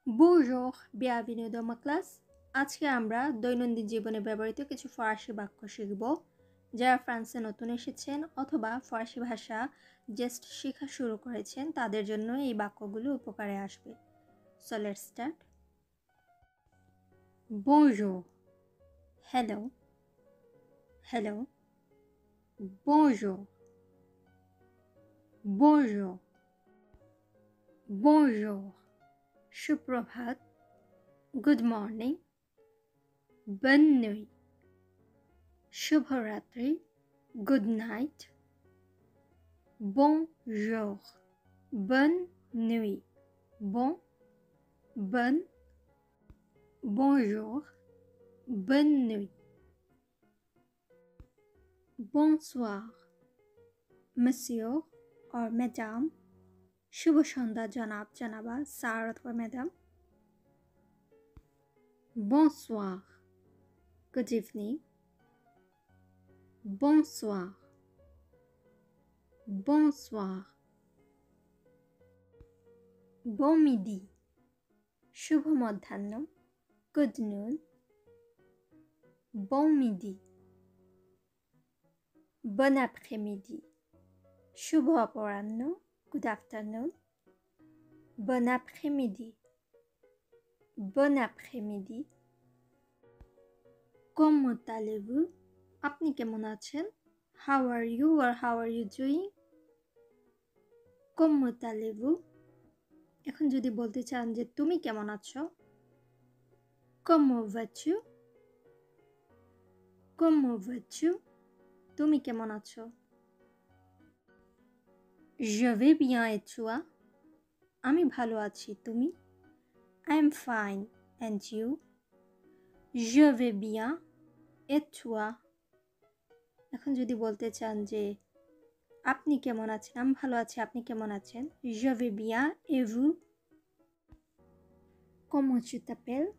Bonjour, bienvenue dans ma classe. আজকে আমরা দৈনন্দিন জীবনে ব্যবহৃত কিছু ফরাসি বাক্য শিখব। যারা ফ্রান্সে নতুন এসেছেন অথবা ফরাসি ভাষা জাস্ট শেখা শুরু করেছেন তাদের জন্য এই বাক্যগুলো উপকারে আসবে। So let's start. Bonjour. Hello. Hello. Bonjour. Bonjour. Bonjour. সুপ্রভাত. Good morning. Bonne nuit. শুভরাত্রি. Good night. Bonjour. Bonne nuit. Bonne. Bonjour. Bonne nuit. Bonsoir. Monsieur or Madame. শুভ সন্ধ্যা জনাব জনাবা স্যার অথবা madam. Bonsoir. Good evening. Bonsoir. Bonsoir. Bon midi. শুভ মধ্যাহ্ন. Good noon. Bon midi. Bon après-midi. শুভ অপরাহ্ন. Good afternoon. Bon après-midi. Bon après-midi. Comment allez-vous? আপনি কেমন আছেন? How are you or how are you doing? Comment allez-vous? এখন যদি বলতে চান যে তুমি কেমন আছো? Comment vas-tu? Comment vas-tu? তুমি কেমন আছো? Je vais bien et toi? আমি ভালো আছি, তুমি? I am fine and you? Je vais bien et toi? এখন যদি বলতে চান যে আপনি কেমন আছেন? আমি ভালো আছি, আপনি কেমন আছেন? Je vais bien et vous? Comment tu t'appelles?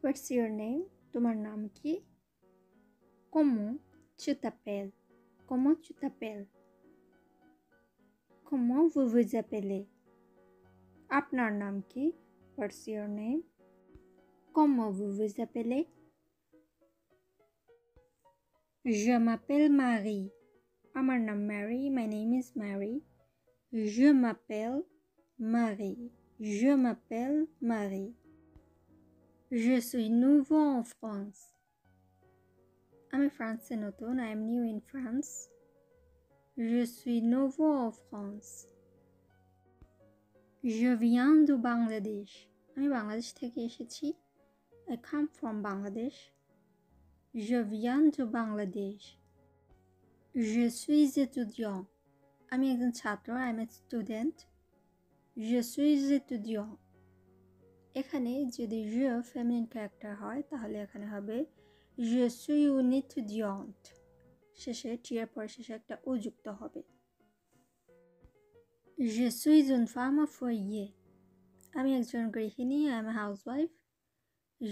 What's your name? তোমার নাম কি? Comment tu t'appelles? Comment tu t'appelles? Comment vous vous appelez? আপনার নাম কি? What's your name? Comment vous vous appelez? Je m'appelle Marie. আমার নাম Mary. My name is Mary. Je m'appelle Marie. Je m'appelle Marie. Je suis nouveau en France. আমি ফ্রান্সে নতুন. I am new in France. Je suis nouveau en France. Je viens du Bangladesh. আমি বাংলাদেশ থেকে এসেছি. I come from Bangladesh. Je viens du Bangladesh. Je suis étudiant. আমি একজন ছাত্র. I am a student. Je suis étudiant. এখানে যদি je feminine character হয় তাহলে এখানে হবে Je suis une étudiante. শেষে টি এর পরে শেষে একটা ও যুক্ত হবে. Je suis une femme au foyer. আমি একজন গৃহিণী. I am a housewife.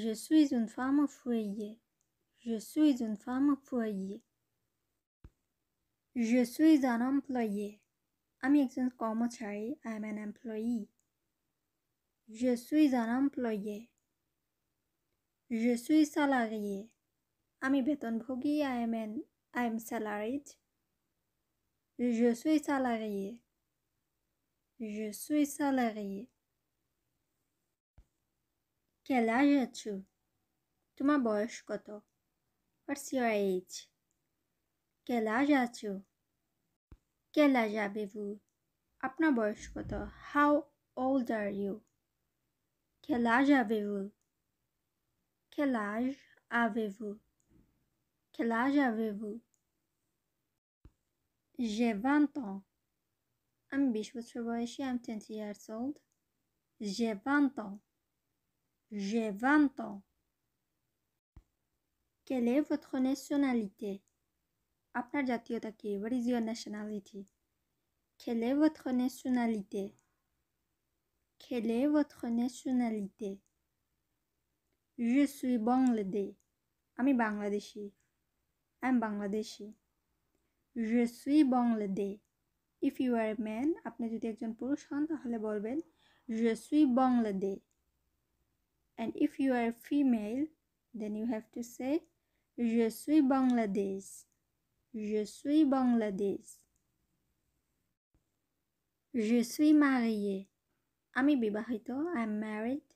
Je suis une femme au foyer. Je suis une femme au foyer. Je suis un employé. আমি একজন কর্মচারী. I am an employee. Je suis un employé. Je suis salarié. আমি বেতনভোগী. I am salaried. Je suis salarié. Je suis salarié. Quel âge as-tu? তোমার বয়স কত? What's your age? Quel âge as-tu? Quel âge avez-vous? আপনার বয়স কত? How old are you? Quel âge avez-vous? Quel âge avez-vous? Quel âge avez-vous? J'ai 20 ans. আমি 20 বছর বয়সী. I'm 20 years old. J'ai 20 ans. J'ai 20 ans. Quelle est votre nationalité? আপনার জাতীয়তা কি? What is your nationality? Quelle est votre nationalité? Quelle est votre nationalité? Je suis Bangladais. আমি Bangladeshi. I'm Bangladeshi. Je suis Bangladais. If you are a man, আপনি যদি একজন পুরুষ হন তাহলে বলবেন Je suis Bangladais. And if you are female, then you have to say Je suis Bangladesh. Je suis Bangladesh. Je suis mariée. আমি বিবাহিত. I am married.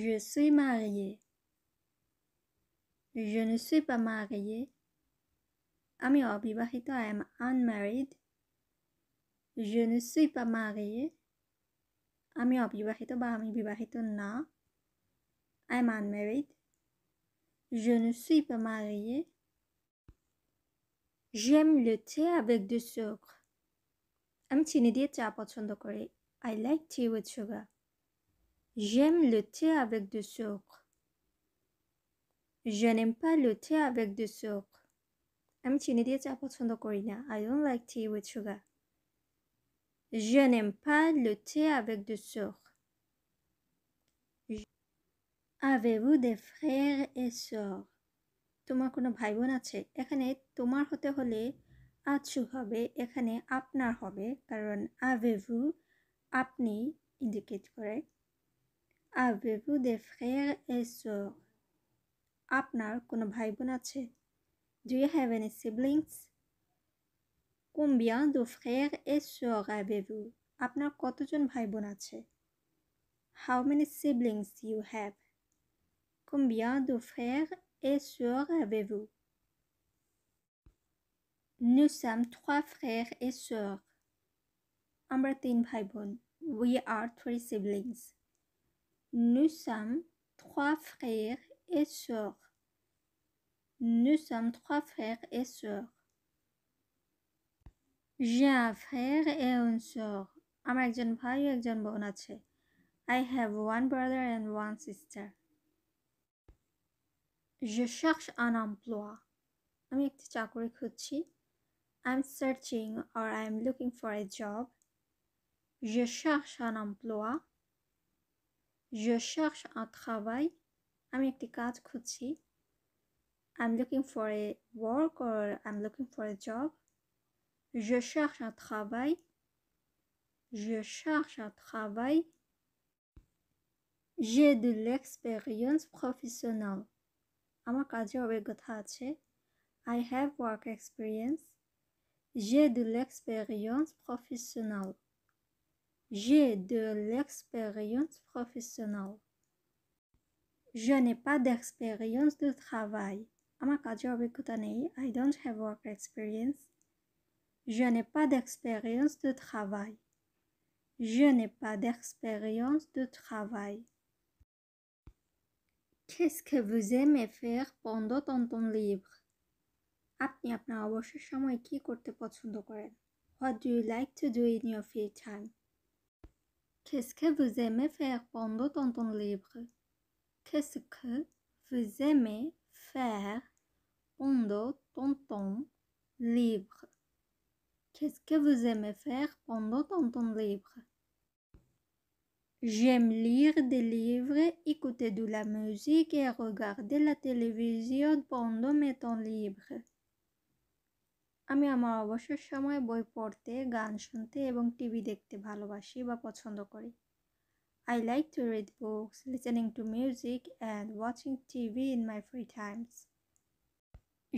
Je suis mariée. Je ne suis pas mariée. আমি অবিবাহিত. I am unmarried. Je ne suis pas mariée. আমি অবিবাহিত বা আমি বিবাহিত না. I am unmarried. Je ne suis pas mariée. J'aime le thé avec du sucre. আমি চিনি দিয়ে চা পছন্দ করি. I like tea with sugar. J'aime le thé avec du sucre. Je n'aime pas le thé avec du sucre. আমি চিনি দিয়ে চা পছন্দ করি না. I don't like tea with sugar. Je n'aime pas le thé avec du sucre. Avez-vous des frères et sœurs? তোমার কোনো ভাই বোন আছে? এখানে তোমার হতে হলে আছু হবে, এখানে আপনার হবে, কারণ avez-vous আপনি ইন্ডিকেট করে. Avez-vous des frères et sœurs? আপনার কোনো ভাই বোন আছে? Do you have any siblings? Combien de frères et sœurs avez-vous? আপনার কতজন ভাই বোন আছে? How many siblings do you have? Combien de frères et sœurs avez-vous? Nous sommes 3 frères et sœurs. আমরা 3 ভাই বোন. We are 3 siblings. Nous sommes 3 frères et sœurs. Nous sommes 3 frères et sœurs. J'ai un frère et une sœur. আমার একজন ভাই ও একজন বোন আছে. I have one brother and one sister. Je cherche un emploi. আমি একটি চাকরি খুঁজছি. I'm searching or I'm looking for a job. Je cherche un emploi. Je cherche un travail. আমি একটি কাজ খুঁজছি. I'm looking for a work or I'm looking for a job. Je cherche un travail. Je cherche un travail. J'ai de l'expérience professionnelle. আমার কাজের অভিজ্ঞতা আছে. I have work experience. J'ai de l'expérience professionnelle. J'ai de l'expérience professionnelle. Je n'ai pas d'expérience de travail. আমার কাজের অভিজ্ঞতা নেই. I don't have work experience. Je n'ai pas d'expérience de travail. Je n'ai pas d'expérience de travail. Qu'est-ce que vous aimez faire pendant ton temps libre? আপনি আপনার অবসর সময় কি করতে পছন্দ করেন? What do you like to do in your free time? Qu'est-ce que vous aimez faire pendant ton temps libre? Qu'est-ce que vous aimez faire pendant ton temps libre? Qu'est-ce que vous aimez faire pendant ton temps libre? J'aime lire des livres, écouter de la musique et regarder la télévision pendant mes temps libres. আমি আমার অবসর সময় বই পড়তে, গান শুনতে এবং TV দেখতে ভালোবাসি বা পছন্দ করি. I like to read books, listening to music and watching TV in my free times.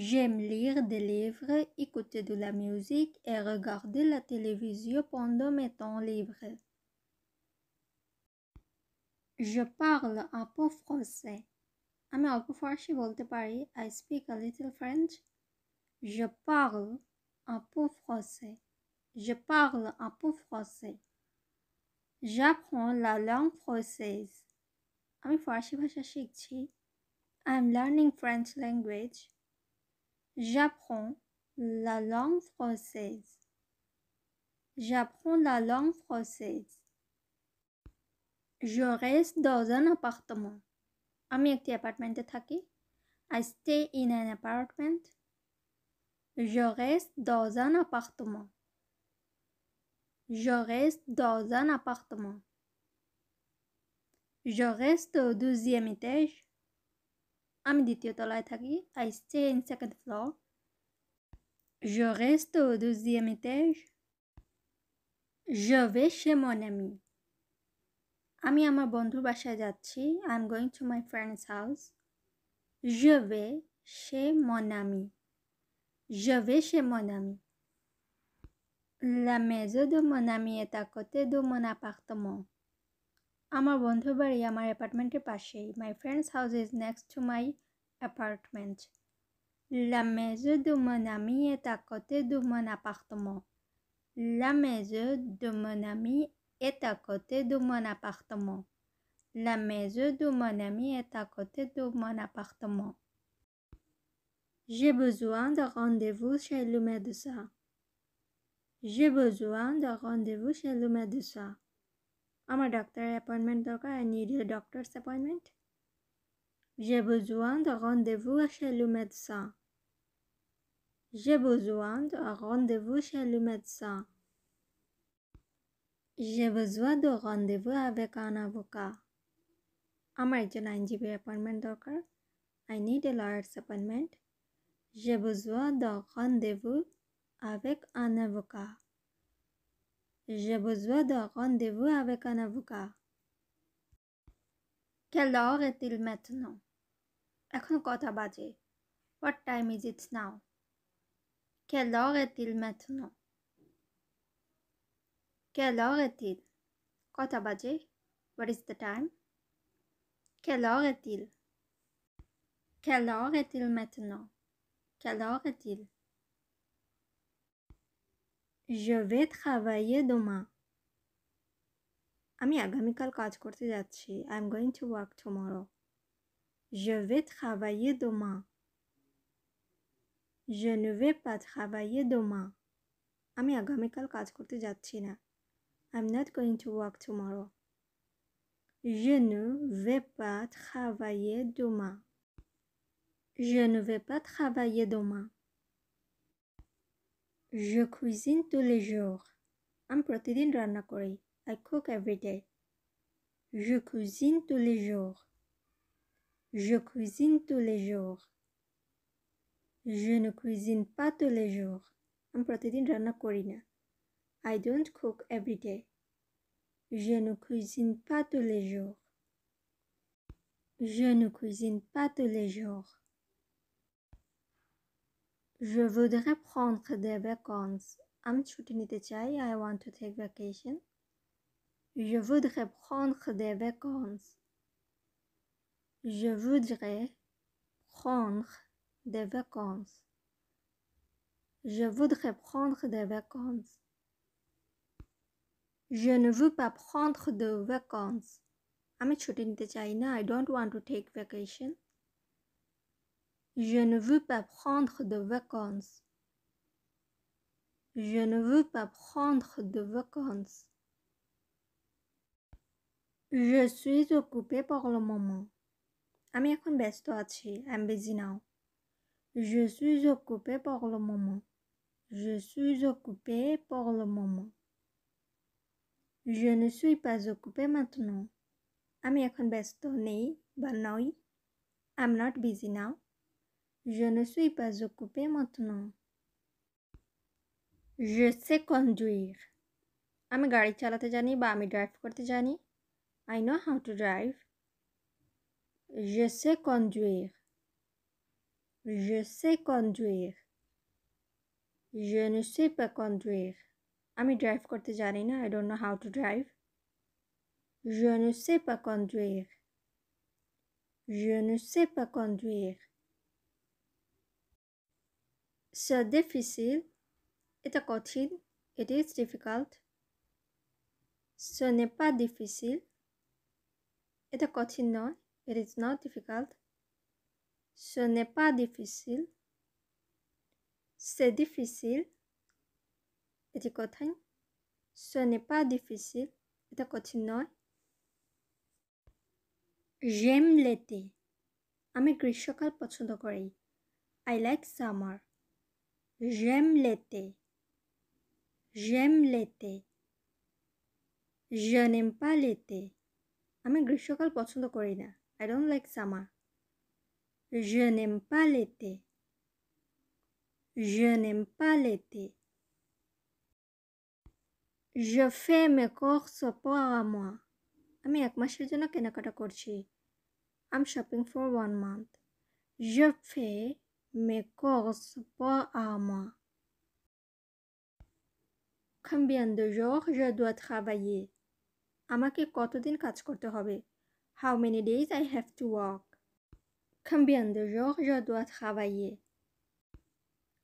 J'aime lire des livres, écouter de la musique et regarder la télévision pendant mes temps libres. Je parle un peu français. আমি অল্প ফরাসি বলতে পারি. I speak a little French. Je parle un peu français. Je parle un peu français. J'apprends la langue française. আমি ফরাসি ভাষা শিখছি. I am learning French language. J'apprends la langue française. J'apprends la langue française. Je reste dans un appartement. আমি একটি অ্যাপার্টমেন্টে থাকি. I stay in an apartment. Je reste dans un appartement. Je reste dans un appartement. Je reste au 12e étage. আমি দ্বিতীয় তলায় থাকি. I stay in second floor. Je reste au 12e étage. Je vais chez mon ami. আমি আমার বন্ধুর বাসায় যাচ্ছি। I am going to my friend's house. Je vais chez mon ami. Je vais chez mon ami. La maison de mon ami est à côté de mon appartement. আমার বন্ধুর বাড়ি আমার অ্যাপার্টমেন্টের পাশেই। My friend's house is next to my apartment. La maison de mon ami est à côté de mon appartement. La maison de mon ami est à côté de mon appartement. La maison de mon ami est à côté de mon appartement. J'ai besoin de rendez-vous chez le médecin. J'ai besoin de rendez-vous chez le médecin. আমার ডাক্তারের appointment দরকার। I need a doctor's appointment. J'ai besoin de rendez-vous chez le médecin. J'ai besoin de rendez-vous chez le médecin. J'ai besoin de rendez-vous avec un avocat. আমার একজন আইনজীবীর appointment দরকার। I need a lawyer's appointment. J'ai besoin de rendez-vous avec un avocat. J'ai besoin de rendez-vous avec un avocat. Quelle heure est-il maintenant? এখন কটা বাজে? What time is it now? Quelle heure est-il maintenant? Quelle heure est-il? কটা বাজে? What is the time? Quelle heure est-il? Quelle heure est-il maintenant? Quelle heure est-il? Je vais travailler demain. আমি আগামীকাল কাজ করতে যাচ্ছি। I am going to work tomorrow. Je vais travailler demain. Je ne vais pas travailler demain. আমি আগামীকাল কাজ করতে যাচ্ছি না। I am not going to work tomorrow. Je ne vais pas travailler demain. Je ne vais pas travailler demain. Je cuisine tous les jours. আমি প্রতিদিন রান্না করি। I cook every day. Je cuisine tous les jours. Je cuisine tous les jours. Je ne cuisine pas tous les jours. আমি প্রতিদিন রান্না করি না। I don't cook every day. Je ne cuisine pas tous les jours. Je ne cuisine pas tous les jours. Je voudrais prendre des vacances. আমি ছুটি নিতে চাই। I want to take vacation. Je voudrais prendre des vacances. Je voudrais prendre des vacances. Je voudrais prendre des vacances. Je ne veux pas prendre de vacances. আমি ছুটি নিতে চাই না। I don't want to take vacation. Je ne veux pas prendre de vacances. Je ne veux pas prendre de vacances. Je suis occupée pour le moment. আমি এখন ব্যস্ত আছি। I am busy now. Je suis occupée pour le moment. Je suis occupée pour le moment. Je ne suis pas occupée maintenant. আমি এখন ব্যস্ত নেই বা নই। I am not busy now. Je ne suis pas occupée maintenant. Je sais conduire. আমি গাড়ি চালাতে জানি বা আমি ড্রাইভ করতে জানি। I know how to drive. Je sais conduire. Je sais conduire. Je ne sais pas conduire. আমি drive করতে জানি না। I don't know how to drive. Je ne sais pas conduire. Je ne sais pas conduire. C'est difficile. এটা কঠিন। It is difficult. Ce n'est pas difficile. এটা কঠিন নয়। It is not difficult. Ce n'est pas difficile. C'est difficile. এটি কঠিন। Ce n'est pas difficile. এটা কঠিন নয়। J'aime l'été. আমি গ্রীষ্মকাল পছন্দ করি। I like summer. J'aime l'été. J'aime l'été. Je n'aime pas l'été. আমি গ্রীষ্মকাল পছন্দ করি না। I don't like summer. Je n'aime pas l'été. Je n'aime pas l'été. Je fais mes courses pour moi. আমি 1 মাসের জন্য কেনাকাটা করছি। I'm shopping for 1 month. Je fais mes courses pour un mois. Combien de jours je dois travailler? আমাকে কতদিন কাজ করতে হবে? How many days I have to work? Combien de jours je dois travailler?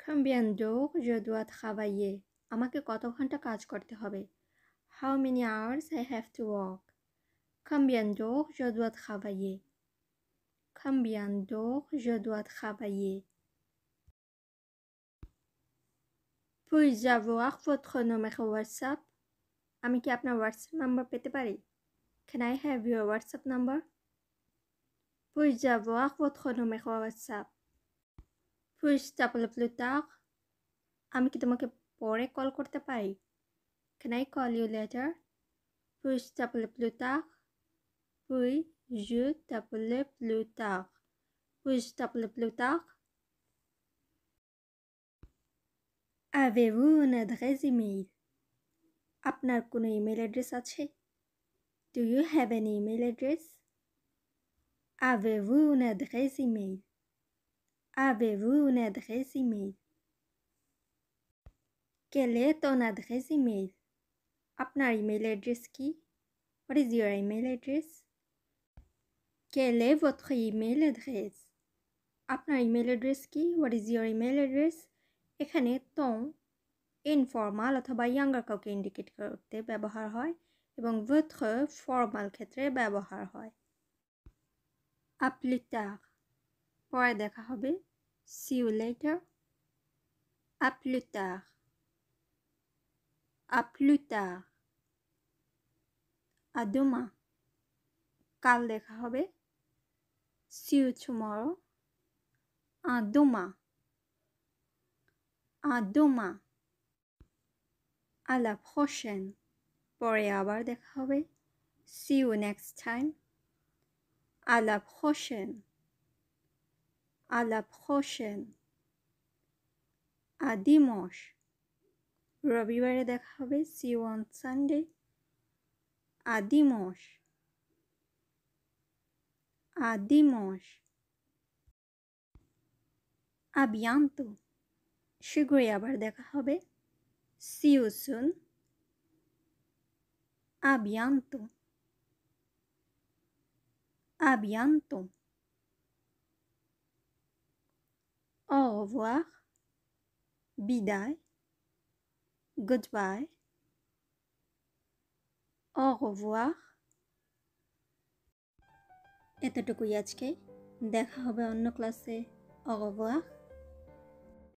Combien d'heures je dois travailler? আমাকে কত ঘন্টা কাজ করতে হবে? How many hours I have to work? Combien d'heures je dois travailler? Combien d'heures je dois travailler? Puis-je avoir votre numéro WhatsApp? আমি কি আপনার WhatsApp number পেতে পারি? Can I have your WhatsApp number? Puis-je avoir votre numéro WhatsApp? Puis-je t'appeler plus tard? আমি কি তোমাকে পরে call করতে পারি? Can I call you later? Puis-je t'appeler plus tard? Puis-je t'appeler plus tard? Puis-je t'appeler plus tard? Avez-vous une adresse email? আপনার কোনো email address আছে? Do you have an email address? Avez-vous une adresse email? Avez-vous une adresse email? Quelle est ton adresse email? আপনার email address কি? What is your email address? Quelle est votre email address? আপনার email address কি? What is your email address? এখানে ton informal অথবা younger কাউকে indicate করতে ব্যবহার হয় এবং votre ফর্মাল ক্ষেত্রে ব্যবহার হয়। À plus tard. পরে দেখা হবে। See you later. À plus tard. À plus tard. À demain. কাল দেখা হবে। See you tomorrow. À demain. À demain. À la prochaine. পরে আবার দেখা হবে। See you next time. À la prochaine. À la prochaine. À dimanche. রবিবারে দেখা হবে। See you on Sunday. À dimanche. À dimanche. À bientôt. শীঘ্রই আবার দেখা হবে। See you soon. À bientôt. À bientôt. Au revoir. বিদায়। Goodbye. Au revoir. এতটুকুই আজকে। দেখা হবে অন্য ক্লাসে। Au revoir.